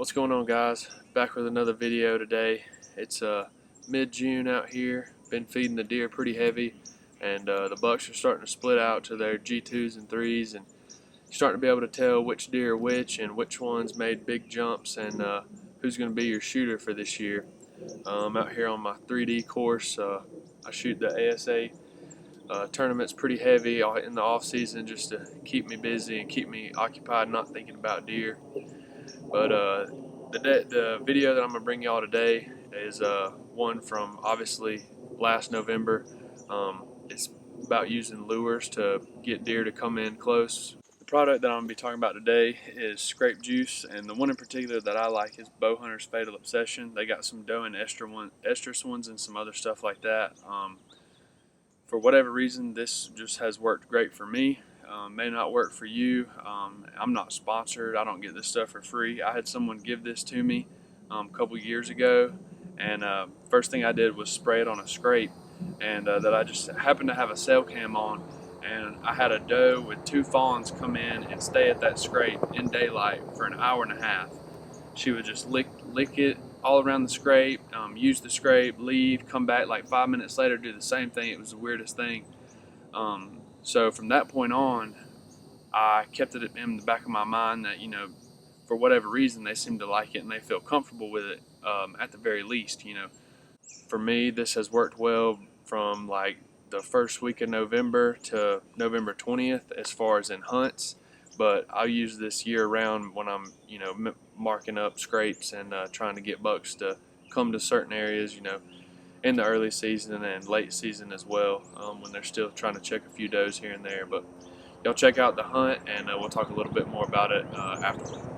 What's going on, guys? Back with another video today. It's mid-June out here. Been feeding the deer pretty heavy, and the bucks are starting to split out to their G2s and 3s, and you're starting to be able to tell which deer are which and which ones made big jumps, and who's going to be your shooter for this year. Out here on my 3D course, I shoot the ASA tournaments pretty heavy in the off season just to keep me busy and keep me occupied, not thinking about deer. But the video that I'm going to bring y'all today is one from obviously last November. It's about using lures to get deer to come in close. The product that I'm going to be talking about today is Scrape Juice, and the one in particular that I like is Bowhunter's Fatal Obsession. They got some doe and estrus ones and some other stuff like that. For whatever reason, this just has worked great for me. May not work for you. I'm not sponsored. I don't get this stuff for free. I had someone give this to me a couple years ago, and first thing I did was spray it on a scrape, and that I just happened to have a cell cam on, and I had a doe with 2 fawns come in and stay at that scrape in daylight for an hour and a half. She would just lick it all around the scrape, use the scrape, leave, come back like 5 minutes later, do the same thing. It was the weirdest thing. So from that point on, I kept it in the back of my mind that, for whatever reason, they seem to like it and they feel comfortable with it, at the very least. For me, this has worked well from like the first week of November to November 20th as far as in hunts. But I'll use this year round when I'm, marking up scrapes and trying to get bucks to come to certain areas, in the early season and late season as well, when they're still trying to check a few does here and there. But y'all check out the hunt, and we'll talk a little bit more about it afterward.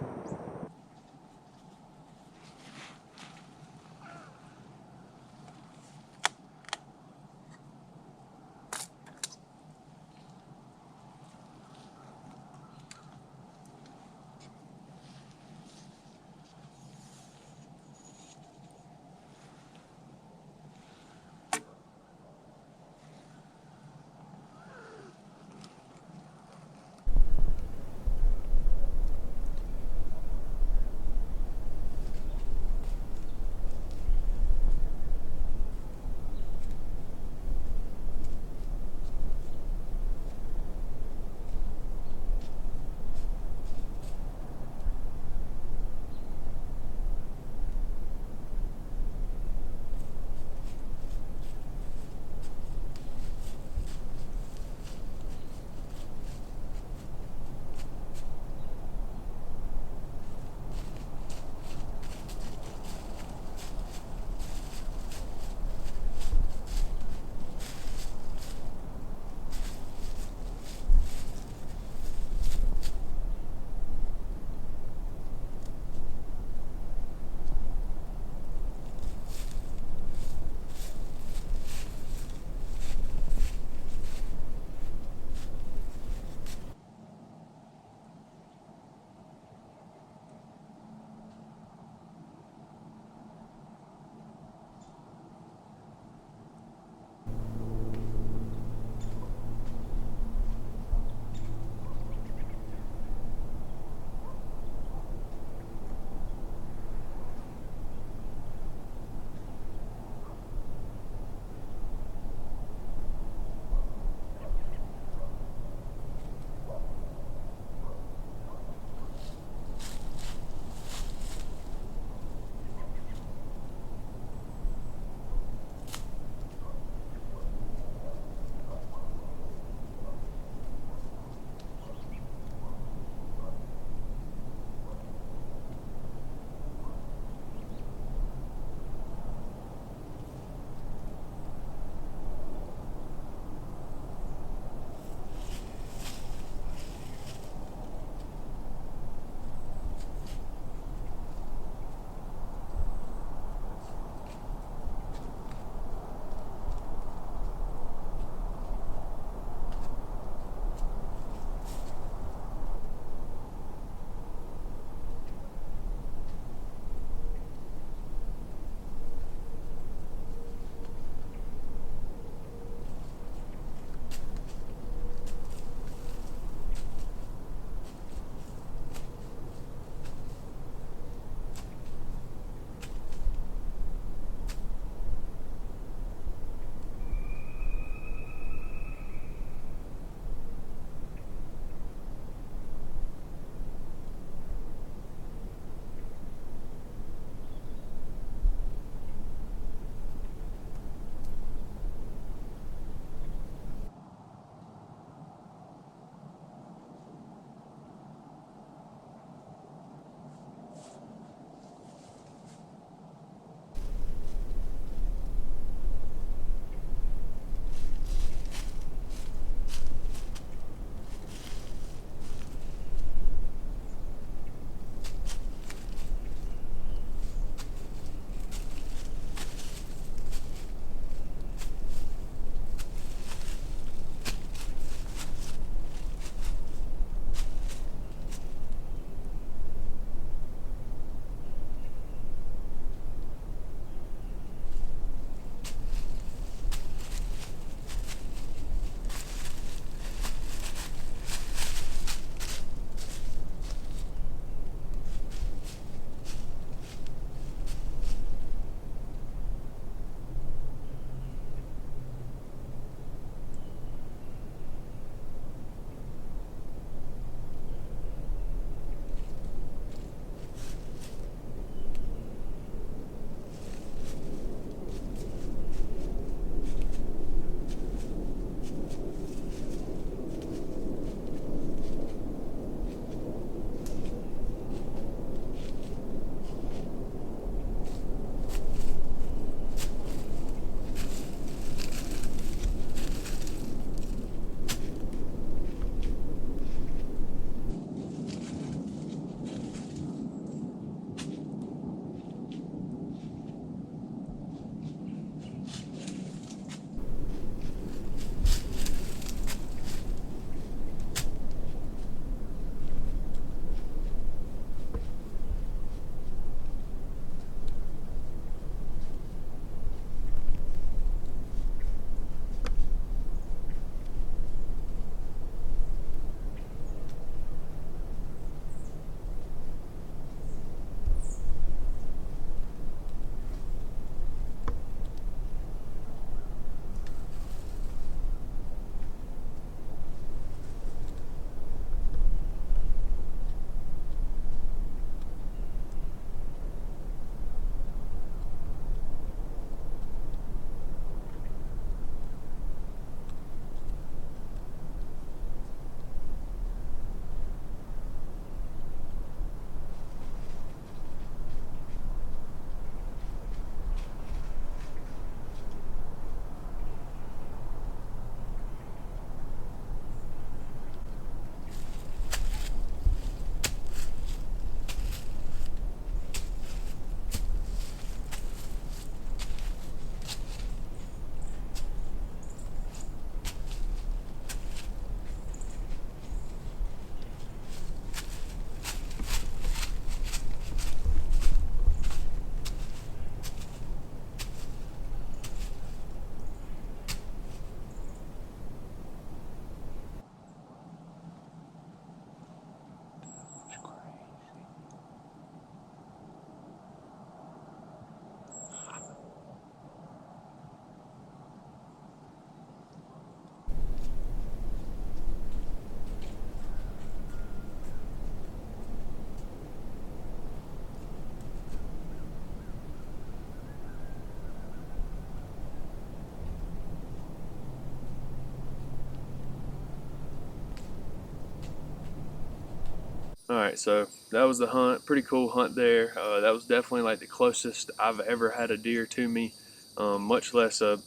All right, so that was the hunt. Pretty cool hunt there. That was definitely like the closest I've ever had a deer to me, much less a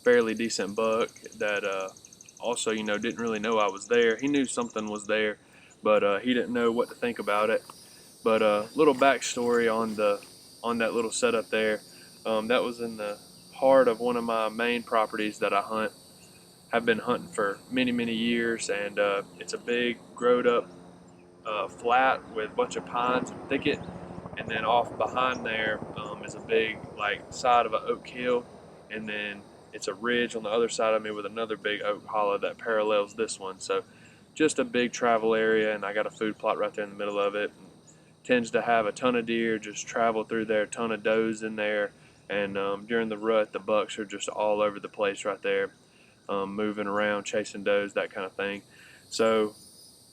fairly decent buck that also didn't really know I was there. He knew something was there, but he didn't know what to think about it. But little backstory on that little setup there. That was in the heart of one of my main properties that I hunt. Have been hunting for many years, and it's a big growed up flat with a bunch of pines and thicket, and then off behind there is a big like side of an oak hill, and then it's a ridge on the other side of me with another big oak hollow that parallels this one. So just a big travel area, and I got a food plot right there in the middle of it. Tends to have a ton of deer just travel through there, a ton of does in there, and during the rut the bucks are just all over the place right there, moving around, chasing does, that kind of thing. So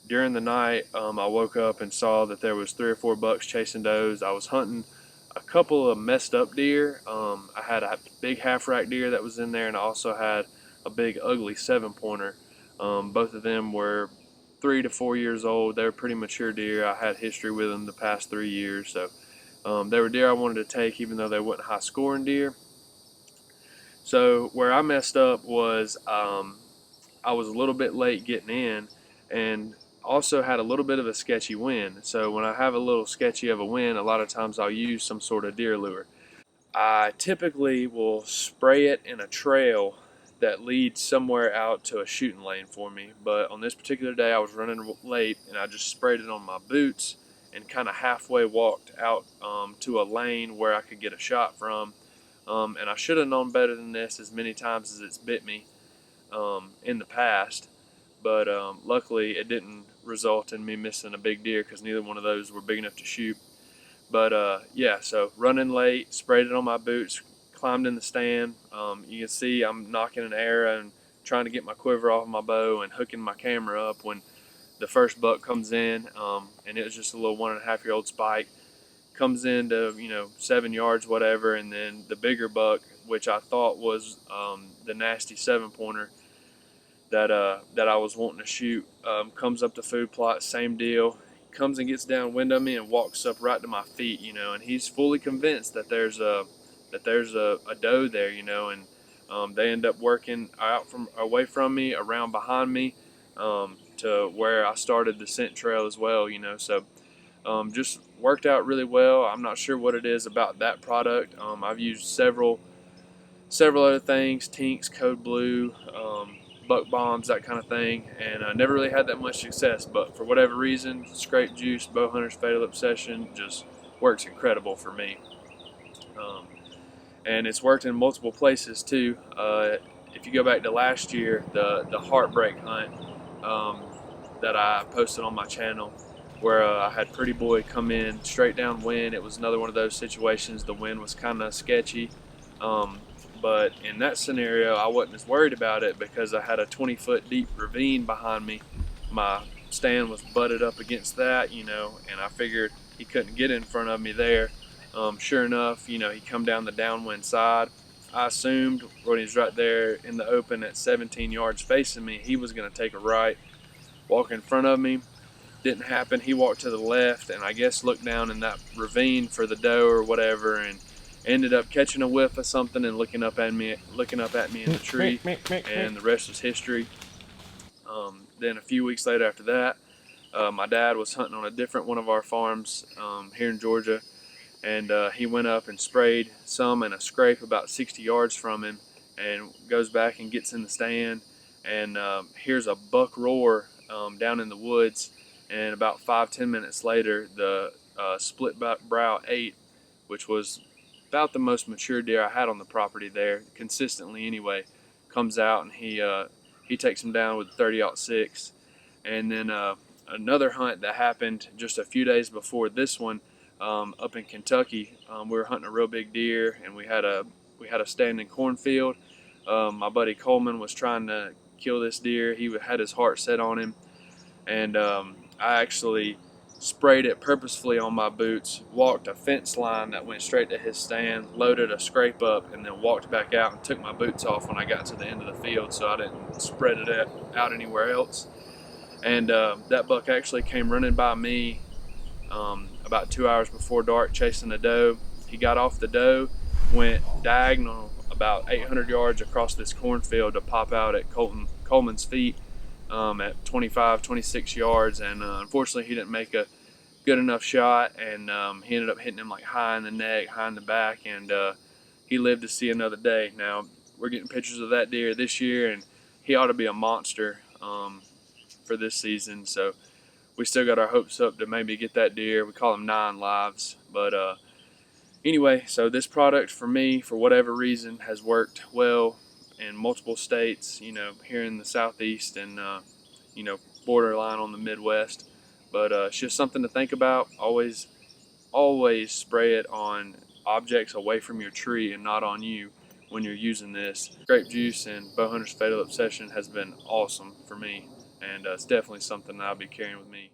during the night, I woke up and saw that there was 3 or 4 bucks chasing does. I was hunting a couple of messed up deer. I had a big half rack deer that was in there, and I also had a big ugly 7-pointer. Both of them were 3 to 4 years old. They were pretty mature deer. I had history with them the past 3 years, so they were deer I wanted to take, even though they weren't high scoring deer. So where I messed up was I was a little bit late getting in, and also had a little bit of a sketchy wind. So when I have a little sketchy of a wind, a lot of times I'll use some sort of deer lure. I typically will spray it in a trail that leads somewhere out to a shooting lane for me. But on this particular day, I was running late, and I just sprayed it on my boots and kind of halfway walked out to a lane where I could get a shot from. And I should have known better than this as many times as it's bit me in the past. But luckily, it didn't result in me missing a big deer because neither one of those were big enough to shoot. But yeah, so running late, sprayed it on my boots, climbed in the stand. You can see I'm knocking an arrow and trying to get my quiver off my bow and hooking my camera up when the first buck comes in, and it was just a little 1.5-year-old spike. Comes into 7 yards, whatever, and then the bigger buck, which I thought was the nasty 7-pointer that I was wanting to shoot, comes up the food plot, same deal. Comes and gets downwind of me and walks up right to my feet, and he's fully convinced that there's a doe there, and they end up working out from away from me, around behind me, to where I started the scent trail as well, So just worked out really well. I'm not sure what it is about that product. I've used several other things, Tinks, Code Blue, buck bombs, that kind of thing, and I never really had that much success. But for whatever reason, Scrape Juice, Bowhunter's Fatal Obsession, just works incredible for me. And it's worked in multiple places too. If you go back to last year, the Heartbreak hunt that I posted on my channel, where I had Pretty Boy come in straight downwind. It was another one of those situations. The wind was kind of sketchy. But in that scenario, I wasn't as worried about it because I had a 20-foot deep ravine behind me. My stand was butted up against that, and I figured he couldn't get in front of me there. Sure enough, he come down the downwind side. I assumed when he's right there in the open at 17 yards facing me, he was going to take a right, walk in front of me. Didn't happen. He walked to the left, and I guess looked down in that ravine for the doe or whatever, and ended up catching a whiff of something and looking up at me in the tree, and the rest was history. Then a few weeks later after that, my dad was hunting on a different one of our farms here in Georgia, and he went up and sprayed some in a scrape about 60 yards from him, and goes back and gets in the stand and hears a buck roar down in the woods, and about 5-10 minutes later, the split brow 8, which was about the most mature deer I had on the property there, consistently anyway, comes out, and he takes him down with a 30-06. And then another hunt that happened just a few days before this one, up in Kentucky, we were hunting a real big deer, and we had a standing cornfield. My buddy Coleman was trying to kill this deer. He had his heart set on him, and I actually sprayed it purposefully on my boots, walked a fence line that went straight to his stand, loaded a scrape up, and then walked back out and took my boots off when I got to the end of the field so I didn't spread it out anywhere else. And that buck actually came running by me about 2 hours before dark chasing a doe. He got off the doe, went diagonal about 800 yards across this cornfield to pop out at Coleman's feet at 25, 26 yards, and unfortunately he didn't make a good enough shot, and he ended up hitting him like high in the neck, high in the back, and he lived to see another day. Now we're getting pictures of that deer this year, and he ought to be a monster for this season. So we still got our hopes up to maybe get that deer. We call them 9 lives, but anyway, so this product for me, for whatever reason, has worked well in multiple states, you know, here in the Southeast and, you know, borderline on the Midwest. But it's just something to think about. Always spray it on objects away from your tree and not on you when you're using this. Grape juice and Bowhunter's Fatal Obsession has been awesome for me, and it's definitely something that I'll be carrying with me.